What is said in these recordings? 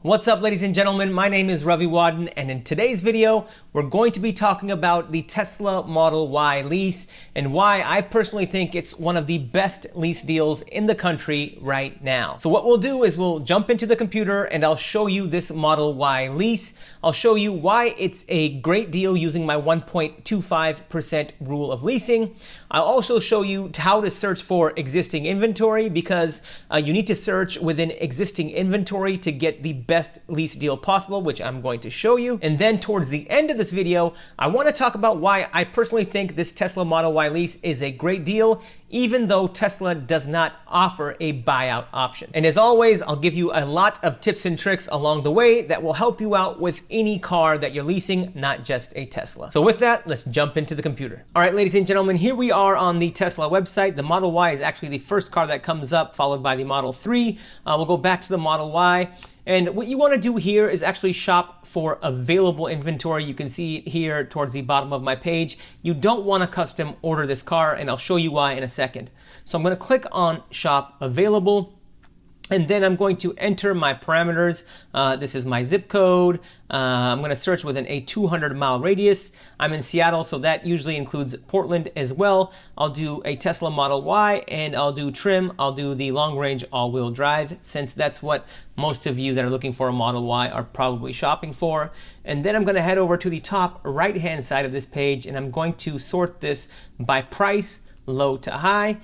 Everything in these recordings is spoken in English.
What's up, ladies and gentlemen? My name is Ravi Wadden, and in today's video, we're going to be talking about the Tesla Model Y lease and why I personally think it's one of the best lease deals in the country right now. So what we'll do is we'll jump into the computer and I'll show you this Model Y lease. I'll show you why it's a great deal using my 1.25% rule of leasing. I'll also show you how to search for existing inventory because you need to search within existing inventory to get the best lease deal possible, which I'm going to show you. And then towards the end of this video, I want to talk about why I personally think this Tesla Model Y lease is a great deal, even though Tesla does not offer a buyout option. And as always, I'll give you a lot of tips and tricks along the way that will help you out with any car that you're leasing, not just a Tesla. So with that, let's jump into the computer. All right, ladies and gentlemen, here we are on the Tesla website. The Model Y is actually the first car that comes up, followed by the Model 3. We'll go back to the Model Y. And what you want to do here is actually shop for available inventory. You can see it here towards the bottom of my page. You don't want to custom order this car, and I'll show you why in a second. So I'm going to click on Shop Available. And then I'm going to enter my parameters. This is my zip code. I'm going to search within a 200-mile radius. I'm in Seattle, so that usually includes Portland as well. I'll do a Tesla Model Y, and I'll do trim. I'll do the long-range all-wheel drive, since that's what most of you that are looking for a Model Y are probably shopping for. And then I'm going to head over to the top right-hand side of this page, and I'm going to sort this by price, low to high,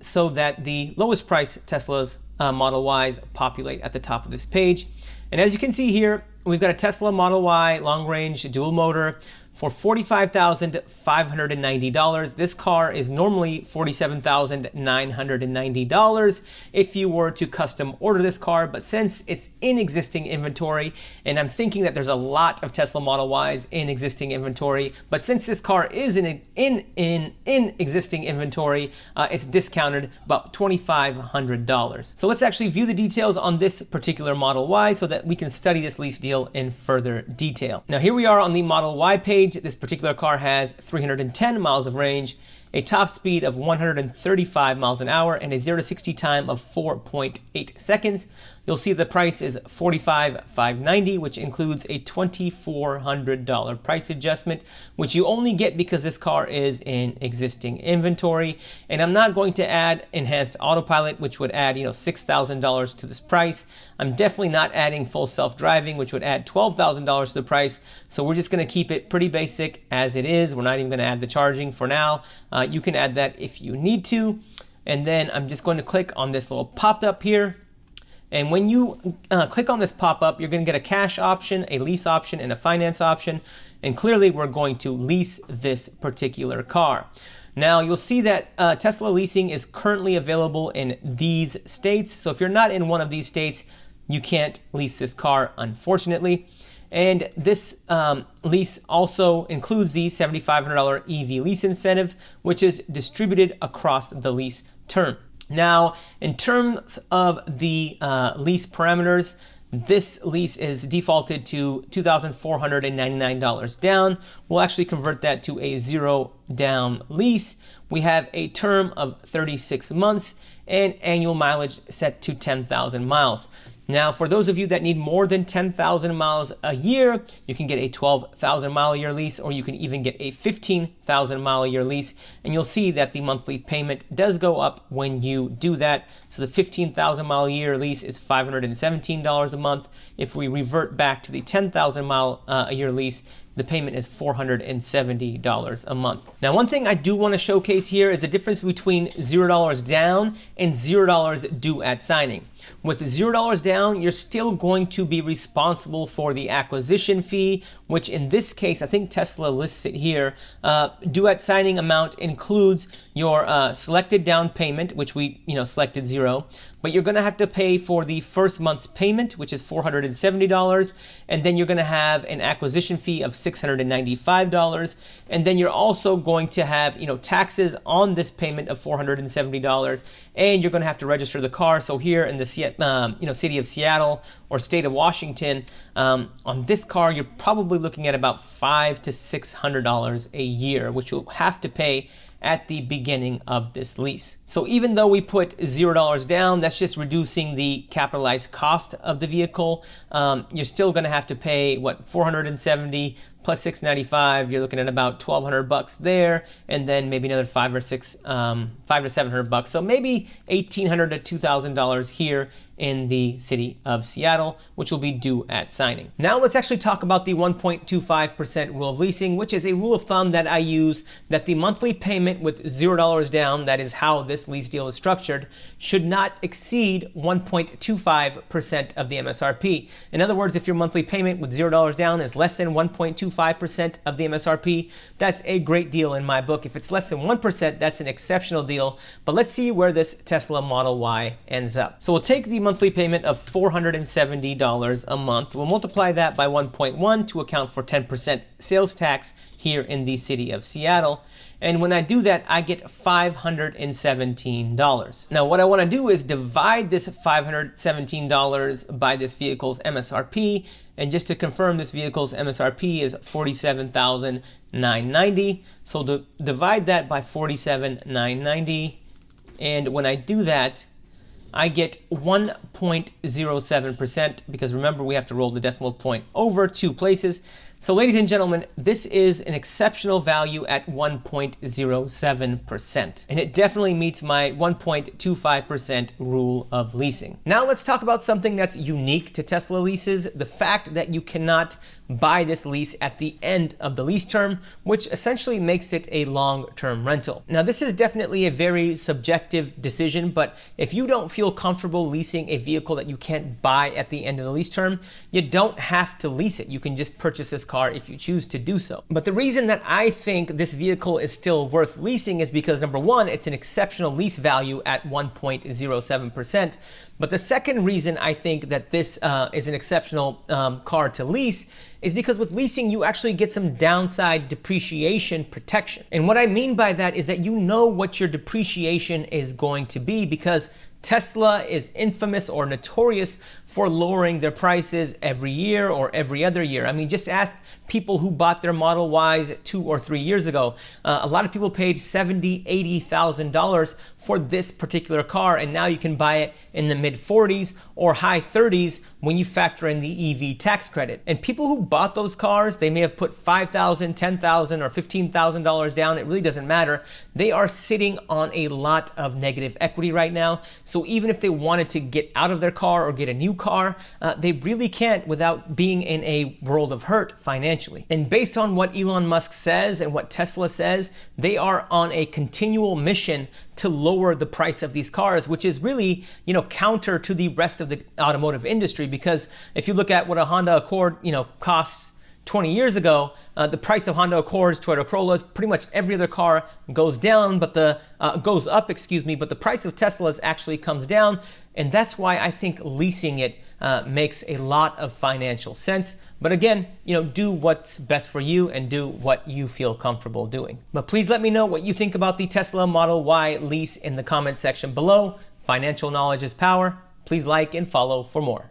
so that the lowest price Teslas Model Ys populate at the top of this page. And as you can see here, we've got a Tesla Model Y long range dual motor for $45,590. This car is normally $47,990 if you were to custom order this car, but since it's in existing inventory, and I'm thinking that there's a lot of Tesla Model Ys in existing inventory, but since this car is in existing inventory, it's discounted about $2,500. So let's actually view the details on this particular Model Y so that we can study this lease deal in further detail. Now here we are on the Model Y page. This particular car has 310 miles of range, a top speed of 135 miles an hour, and a 0 to 60 time of 4.8 seconds. You'll see the price is $45,590, which includes a $2,400 price adjustment, which you only get because this car is in existing inventory. And I'm not going to add enhanced autopilot, which would add, $6,000 to this price. I'm definitely not adding full self-driving, which would add $12,000 to the price. So we're just going to keep it pretty basic as it is. We're not even going to add the charging for now. You can add that if you need to. And then I'm just going to click on this little pop-up here. And when you click on this pop-up, you're going to get a cash option, a lease option, and a finance option. And clearly, we're going to lease this particular car. Now, you'll see that Tesla leasing is currently available in these states. So if you're not in one of these states, you can't lease this car, unfortunately. And this lease also includes the $7,500 EV lease incentive, which is distributed across the lease term. Now, in terms of the lease parameters, this lease is defaulted to $2,499 down. We'll actually convert that to a 0 down lease. We have a term of 36 months and annual mileage set to 10,000 miles. Now, for those of you that need more than 10,000 miles a year, you can get a 12,000 mile a year lease, or you can even get a 15,000 mile a year lease. And you'll see that the monthly payment does go up when you do that. So the 15,000 mile a year lease is $517 a month. If we revert back to the 10,000 mile a year lease, the payment is $470 a month. Now, one thing I do want to showcase here is the difference between $0 down and $0 due at signing. With $0 down, you're still going to be responsible for the acquisition fee, which in this case, I think Tesla lists it here. Due at signing amount includes your selected down payment, which we selected 0, but you're going to have to pay for the first month's payment, which is $470, and then you're going to have an acquisition fee of $695, and then you're also going to have taxes on this payment of $470, and you're going to have to register the car. So here in the city of Seattle or state of Washington, on this car you're probably looking at about $500 to $600 a year, which you'll have to pay at the beginning of this lease. So even though we put $0 down, that's just reducing the capitalized cost of the vehicle. You're still going to have to pay what, $470 plus $695. You're looking at about $1,200 there, and then maybe another $500 to $700. So maybe $1,800 to $2,000 here in the city of Seattle, which will be due at signing. Now let's actually talk about the 1.25% rule of leasing, which is a rule of thumb that I use, that the monthly payment with $0 down, that is how this lease deal is structured, should not exceed 1.25% of the MSRP. In other words, if your monthly payment with $0 down is less than 1.25% of the MSRP, that's a great deal in my book. If it's less than 1%, that's an exceptional deal. But let's see where this Tesla Model Y ends up. So we'll take the monthly payment of $470 a month. We'll multiply that by 1.1 to account for 10% sales tax here in the city of Seattle. And when I do that, I get $517. Now, what I want to do is divide this $517 by this vehicle's MSRP. And just to confirm, this vehicle's MSRP is $47,990. So divide that by $47,990. And when I do that, I get 1.07%, because remember, we have to roll the decimal point over 2 places. So ladies and gentlemen, this is an exceptional value at 1.07%. And it definitely meets my 1.25% rule of leasing. Now let's talk about something that's unique to Tesla leases, the fact that you cannot buy this lease at the end of the lease term, which essentially makes it a long-term rental. Now, this is definitely a very subjective decision, but if you don't feel comfortable leasing a vehicle that you can't buy at the end of the lease term, you don't have to lease it. You can just purchase this car if you choose to do so. But the reason that I think this vehicle is still worth leasing is because, number one, it's an exceptional lease value at 1.07%. But the second reason I think that this is an exceptional car to lease is because with leasing, you actually get some downside depreciation protection. And what I mean by that is that you know what your depreciation is going to be, because Tesla is infamous or notorious for lowering their prices every year or every other year. I mean, just ask people who bought their Model Ys 2 or 3 years ago. A lot of people paid $70,000, $80,000 for this particular car, and now you can buy it in the mid-40s or high 30s when you factor in the EV tax credit. And people who bought those cars, they may have put $5,000, $10,000, or $15,000 down. It really doesn't matter. They are sitting on a lot of negative equity right now. So even if they wanted to get out of their car or get a new car, they really can't without being in a world of hurt financially. And based on what Elon Musk says and what Tesla says, they are on a continual mission to lower the price of these cars, which is really, counter to the rest of the automotive industry. Because if you look at what a Honda Accord, costs 20 years ago, the price of Honda Accords, Toyota Corollas, pretty much every other car goes down, but goes up, but the price of Teslas actually comes down. And that's why I think leasing it makes a lot of financial sense. But again, do what's best for you and do what you feel comfortable doing. But please let me know what you think about the Tesla Model Y lease in the comment section below. Financial knowledge is power. Please like and follow for more.